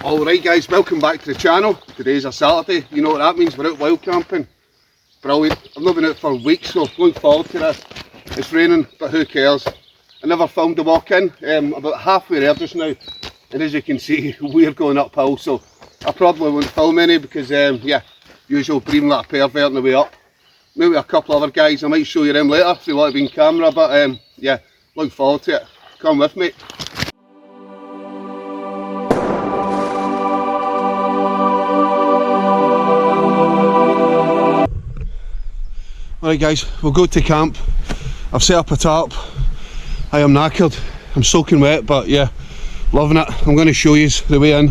Alright guys, welcome back to the channel. Today's a Saturday, you know what that means, we're out wild camping. Brilliant. I've not been out for weeks, so look forward to this. It's raining, but who cares. I never filmed the walk in, about halfway there just now. And as you can see, we're going uphill, so I probably won't film any because, yeah, usual breathing like a pervert on the way up. Maybe a couple other guys, I might show you them later if you want to be in camera, but yeah, look forward to it. Come with me. Alright guys, we'll go to camp. I've set up a tarp. I am knackered, I'm soaking wet, but yeah, loving it. I'm going to show you the way in.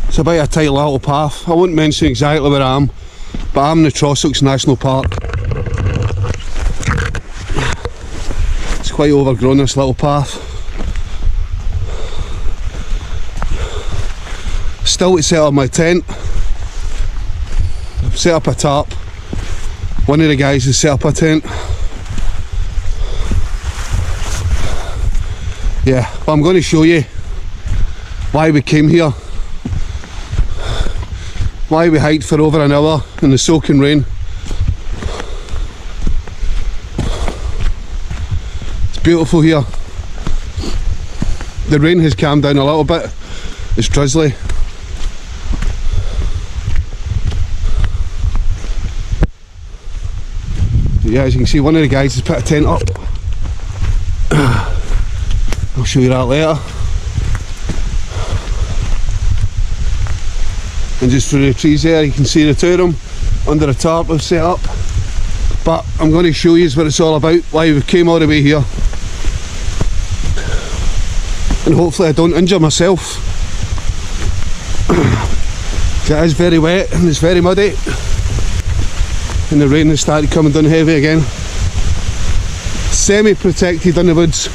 It's about a tight little path. I won't mention exactly where I am, but I'm in the Trossachs National Park. It's quite overgrown, this little path. Still to set up my tent. I've set up a tarp. One of the guys has set up a tent. Yeah, but I'm going to show you why we came here. Why we hiked for over an hour in the soaking rain. It's beautiful here. The rain has calmed down a little bit. It's drizzly. Yeah, as you can see, one of the guys has put a tent up. I'll show you that later. And just through the trees there, you can see the two of them under the tarp we've set up. But I'm going to show you what it's all about, why we came all the way here. And hopefully I don't injure myself. It is very wet and it's very muddy. And the rain has started coming down heavy again. Semi-protected in the woods.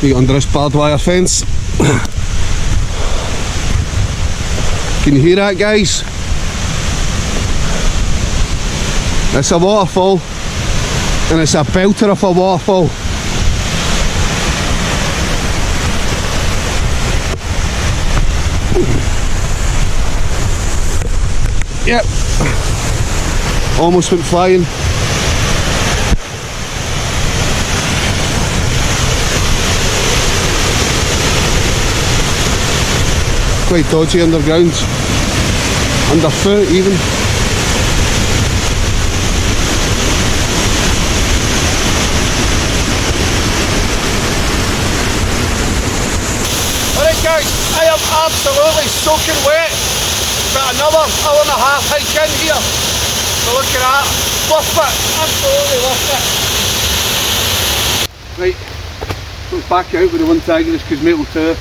We get under this barbed wire fence. Can you hear that, guys? It's a waterfall, and it's a belter of a waterfall. Yep, almost went flying. Quite dodgy underground, underfoot even. Alright guys, I am absolutely soaking wet. Got another hour and a half hike in here. So look at that, worth it, absolutely worth it. Right, so back out with the OneTigris Cosmitto 2.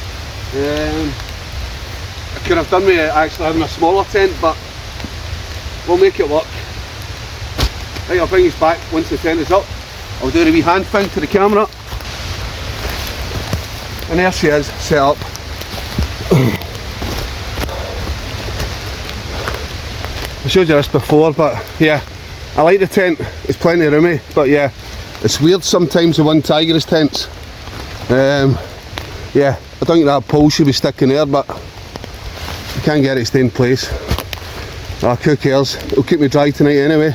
I could have done with actually having a smaller tent, but we'll make it work. Right, I'll bring us back once the tent is up. I'll do a wee hand thing to the camera. And there she is, set up. I showed you this before, but yeah, I like the tent, it's plenty roomy, but yeah, it's weird sometimes the OneTigris tents. Yeah, I think that pole should be sticking there, but I can't get it to stay in place. Who cares, it'll keep me dry tonight anyway.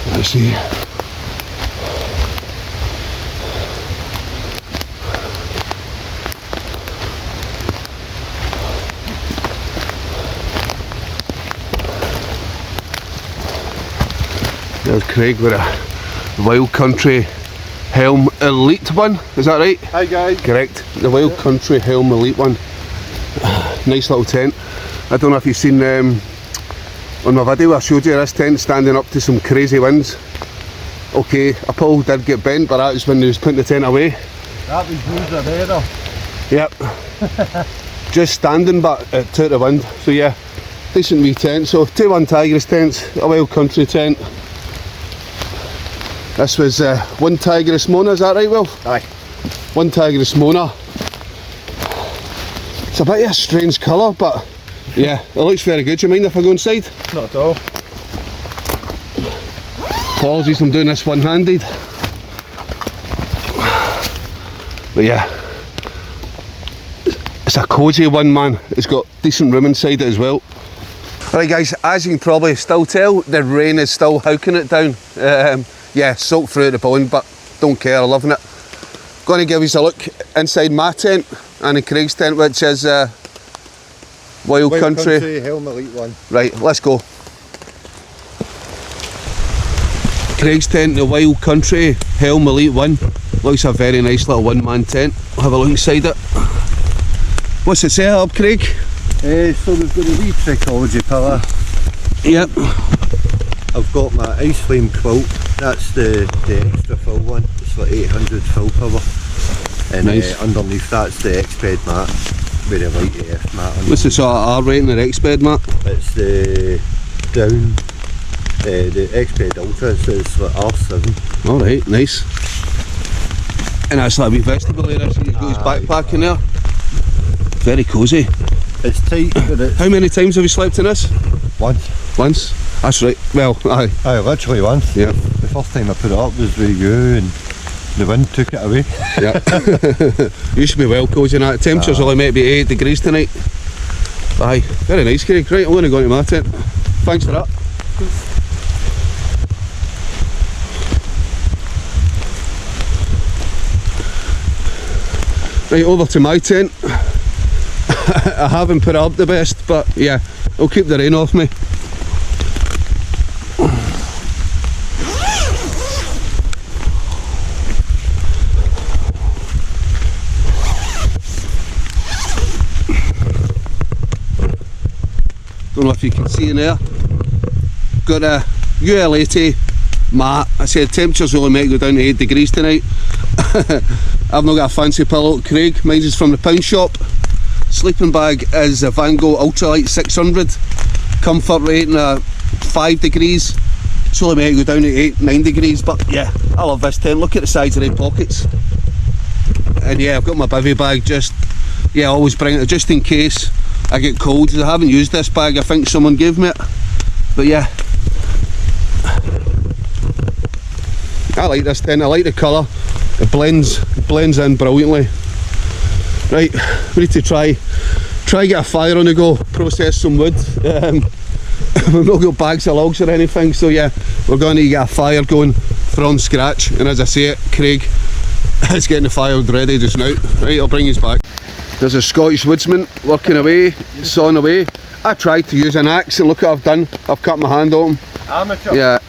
Let's see. There's Craig with a Wild Country Helm Elite one, is that right? Hi guys. Correct, the Wild Country Helm Elite one. Nice little tent. I don't know if you've seen on my video I showed you this tent standing up to some crazy winds. Okay, a pole did get bent, but that was when they was putting the tent away. That was user there. Yep. Just standing, but it took the wind. So yeah, decent wee tent. So 2 OneTigris tents, a Wild Country tent. This was OneTigris Mona, is that right, Will? Aye. OneTigris Mona. It's a bit of a strange colour, but yeah, it looks very good. Do you mind if I go inside? Not at all. Apologies, I'm doing this one-handed. But yeah, it's a cosy one, man. It's got decent room inside it as well. Right guys, as you can probably still tell, the rain is still howking it down. Yeah, soaked through the bone, but don't care, I'm loving it. Going to give you a look inside my tent and in Craig's tent, which is Wild Country Helm Elite 1. Right, let's go. Craig's tent, the Wild Country Helm Elite 1. Looks a very nice little one-man tent. I'll have a look inside it. What's it set up, Craig? So we've got a wee trekology pillar. Yep. I've got my ice flame quilt. That's the extra fill one. It's like 800 fill power. And nice. Underneath that's the X-bed mat. Very light AF mat. What's the sort of R rating of the X-bed mat? It's the down, the X-bed Ultra, so it's like R7. Alright, nice. And that's like a wee vestibule there, so he's got his backpack in there. Very cosy. It's tight, but it's... How many times have you slept in this? Once. Once? That's right. Well, aye. Aye, literally once. Yeah. The first time I put it up was with you and the wind took it away. Yeah. You should be well cosy in that. Temperature's only might be 8 degrees tonight. Aye. Very nice, Craig. Right, I'm going to go into my tent. Thanks for that. Right, over to my tent. I haven't put it up the best, but yeah, it'll keep the rain off me. Don't know if you can see in there. Got a UL80 mat. I said temperatures only might go down to 8 degrees tonight. I've not got a fancy pillow, Craig. Mine is from the pound shop. Sleeping bag is a Van Gogh Ultralight 600. Comfort rating 5 degrees. It's only might go down to 8-9 degrees, but yeah, I love this tent. Look at the size of the pockets. And yeah, I've got my bivvy bag, just, yeah, I always bring it just in case I get cold. I haven't used this bag, I think someone gave me it. But yeah, I like this tent, I like the colour. It blends in brilliantly. Right, we need to try get a fire on the go, process some wood. We've not got bags of logs or anything, so yeah, we're going to get a fire going from scratch. And as I say it, Craig is getting the fire ready just now. Right, I'll bring you back. There's a Scottish woodsman working away, sawing away. I tried to use an axe and look what I've done. I've cut my hand open. Amateur. Yeah.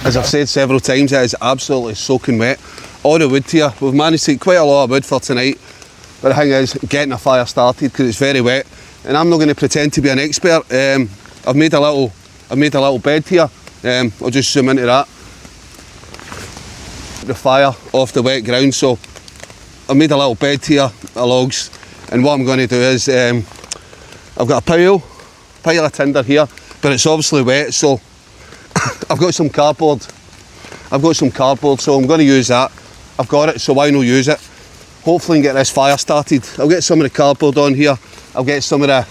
As I've said several times, it is absolutely soaking wet. All the wood here, we've managed to eat quite a lot of wood for tonight. But the thing is, getting a fire started because it's very wet. And I'm not going to pretend to be an expert. I've made a little bed here. I'll just zoom into that. The fire off the wet ground, so I've made a little bed here of logs. And what I'm going to do is, I've got a pile of tinder here, but it's obviously wet, so I've got some cardboard. So I'm going to use that. I've got it, so why not use it? Hopefully, get this fire started. I'll get some of the cardboard on here. I'll get some of the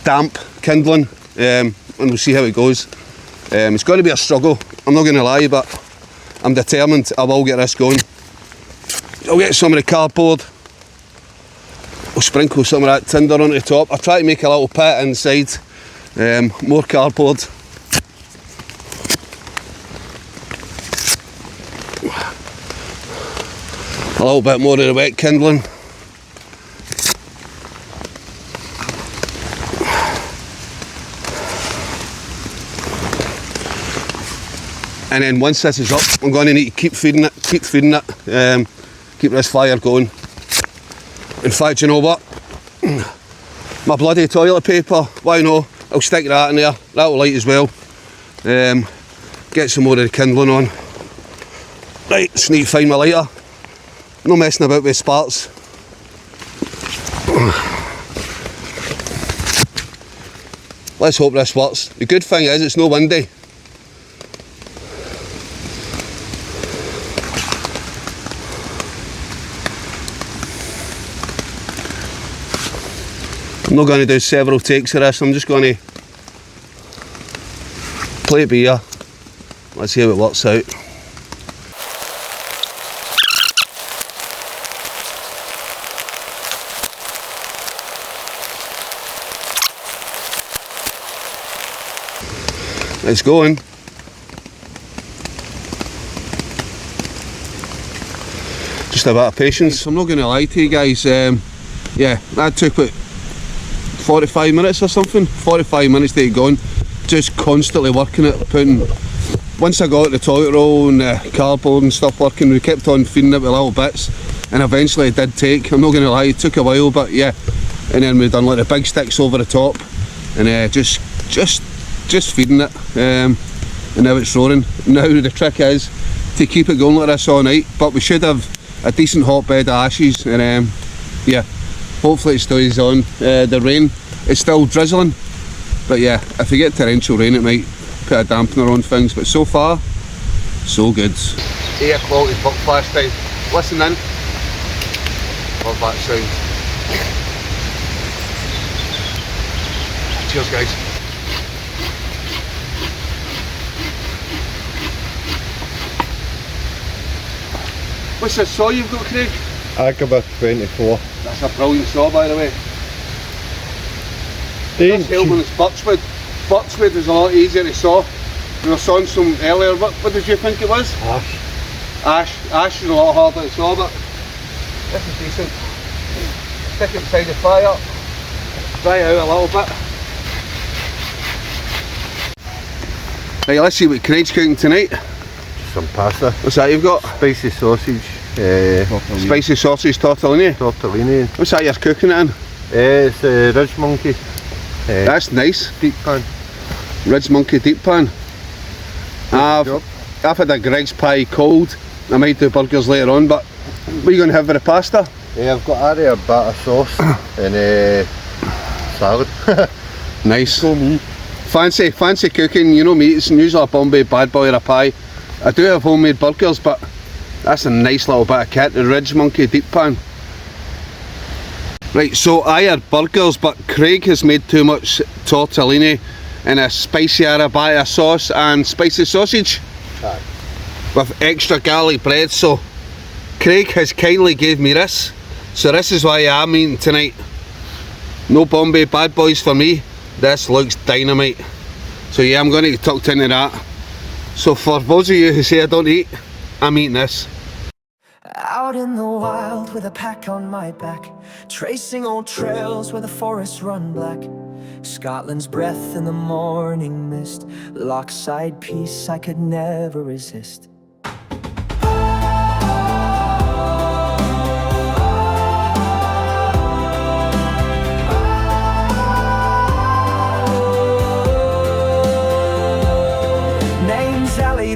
damp kindling, and we'll see how it goes. It's going to be a struggle. I'm not going to lie, but I'm determined. I will get this going. I'll get some of the cardboard. I'll sprinkle some of that tinder on the top. I'll try to make a little pit inside. More cardboard. A little bit more of the wet kindling. And then once this is up, I'm going to need to keep feeding it, keep this fire going. In fact, you know what? My bloody toilet paper, why not? I'll stick that in there, that'll light as well. Get some more of the kindling on. Right, just need to find my lighter. No messing about with sparks. Let's hope this works. The good thing is it's no windy. I'm not going to do several takes of this, I'm just going to plate of beer. Let's see how it works out. It's going. Just a bit of patience. I'm not going to lie to you guys. Yeah, that took about 45 minutes or something. 45 minutes to get going. Just constantly working it, putting. Once I got the toilet roll and the cardboard and stuff working, we kept on feeding it with little bits, and eventually it did take. I'm not going to lie, it took a while, but yeah. And then we've done like the big sticks over the top, and just feeding it, and now it's roaring. Now the trick is to keep it going like this all night, but we should have a decent hot bed of ashes, and yeah, hopefully it stays on. The rain is still drizzling, but yeah, if we get torrential rain it might put a dampener on things, but so far so good. Air quality buckfast time. Listen in. Love that sound. Cheers guys. What's this saw you've got, Craig? Agaba 24. That's a brilliant saw, by the way. This Hillman's birchwood. Birchwood is a lot easier to saw. We were sawing some earlier. What did you think it was? Ash. Ash is a lot harder to saw, but this is decent. Stick it beside the fire, dry it out a little bit. Right, let's see what Craig's cooking tonight. Some pasta. What's that you've got? Spicy sausage. Spicy sausage tortellini. Tortellini. What's that you're cooking it in? It's a ridge monkey. That's nice. Deep pan. Ridge monkey deep pan. I've had a Greg's pie cold. I might do burgers later on, but what are you going to have for the pasta? I've got area batter sauce and salad. Nice. Fancy cooking, you know me, it's usually a Bombay bad boy or a pie. I do have homemade burgers, but that's a nice little bit of kit, the Ridge Monkey deep pan. Right, so I had burgers, but Craig has made too much tortellini and a spicy arrabbiata sauce and spicy sausage. Aye. With extra garlic bread, so Craig has kindly gave me this. So this is why I'm eating tonight. No Bombay bad boys for me. This looks dynamite. So yeah, I'm going to get tucked into that. So for those of you who say I don't eat, I'm eating this. Out in the wild with a pack on my back, tracing old trails where the forests run black. Scotland's breath in the morning mist, lochside peace I could never resist.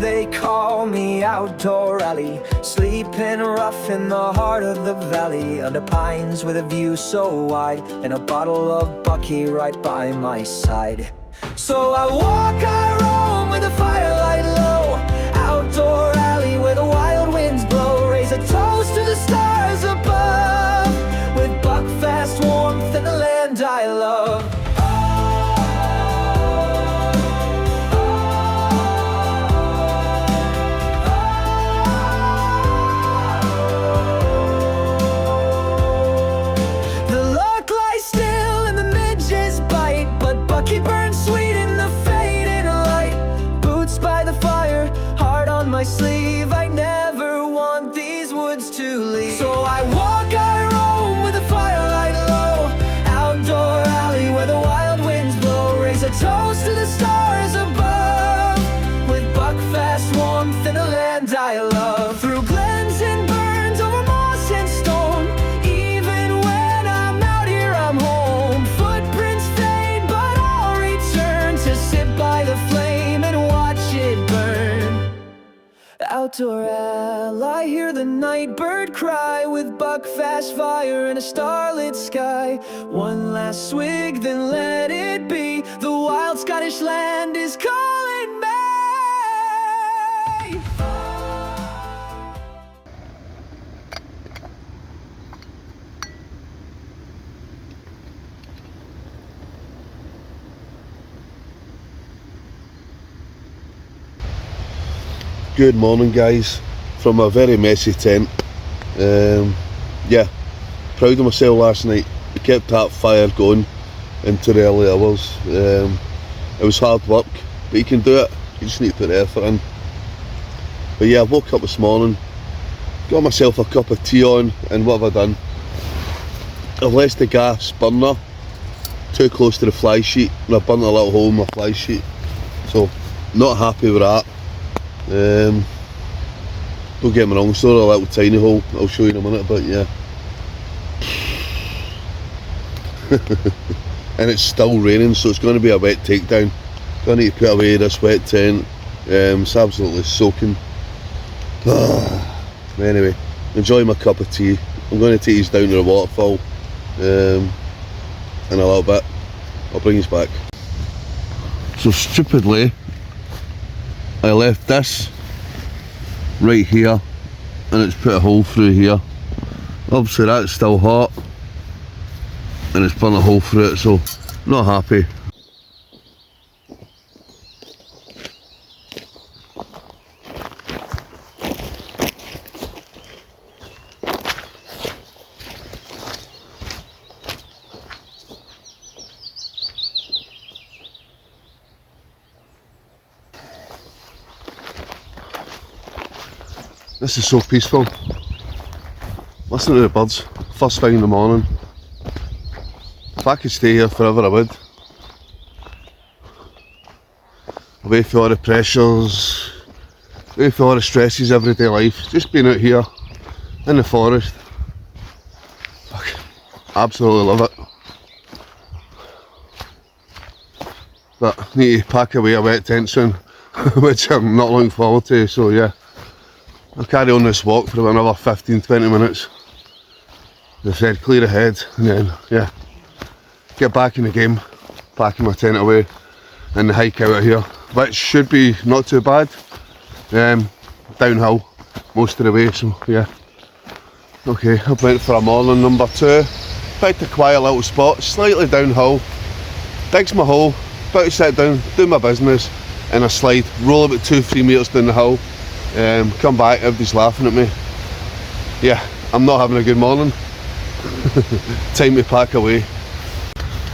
They call me Outdoor Alley, sleeping rough in the heart of the valley, under pines with a view so wide, and a bottle of Bucky right by my side. So I walk, I roam with the firelight low, Outdoor Alley where the wild winds blow, raise a toast to the stars above, with buckfast warmth and the land I love. Sleeve, I never want these woods to leave. So I walk, I roam with the firelight low, Outdoor Alley where the wild winds blow, raise a toast to the stars above, with buckfast warmth and the land I love. Through glens and burns, over moss and stone, even when I'm out here I'm home. Footprints fade but I'll return to sit by the flame and watch it burn. Outdoor Alley, I hear the night bird cry, with buckfast fire and a starlit sky. One last swig, then let it be. The wild Scottish land is calling me. Good morning guys, from a very messy tent. Yeah, proud of myself last night. We kept that fire going into the early hours. It was hard work, but you can do it, you just need to put the effort in. But yeah, I woke up this morning, got myself a cup of tea on, and what have I done? I've left the gas burner too close to the fly sheet, and I've burnt a little hole in my fly sheet, so not happy with that. Don't get me wrong, it's not a little tiny hole, I'll show you in a minute, but yeah. And it's still raining, so it's going to be a wet takedown. Going to need to put away this wet tent. It's absolutely soaking. Anyway, enjoy my cup of tea. I'm going to take these down to the waterfall in a little bit. I'll bring these back. So stupidly, I left this right here, and it's put a hole through here. Obviously that's still hot, and it's burnt a hole through it, so not happy. This is so peaceful. Listen to the birds, first thing in the morning. If I could stay here forever I would. Away from all the pressures, away from all the stresses of everyday life. Just being out here in the forest. Fuck, absolutely love it. But I need to pack away a wet tent soon, which I'm not looking forward to, so yeah. I'll carry on this walk for another 15-20 minutes. They said clear ahead, and then yeah, get back in the game, packing my tent away and the hike out of here, which should be not too bad. Downhill most of the way, so yeah. Okay, I went for a morning number 2. Picked a quiet little spot, slightly downhill. Digs my hole, about to sit down, do my business, and I slide, roll about 2-3 metres down the hill. Come back, everybody's laughing at me. Yeah, I'm not having a good morning. Time to pack away.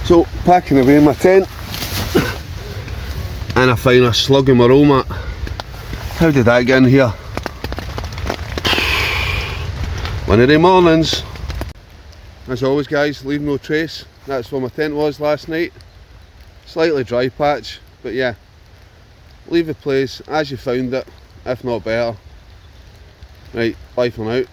So, packing away in my tent, and I find a slug in my roll mat. How did that get in here? One of the mornings. As always guys, leave no trace. That's where my tent was last night. Slightly dry patch, but yeah. Leave the place as you found it, if not better. Right, bye for now.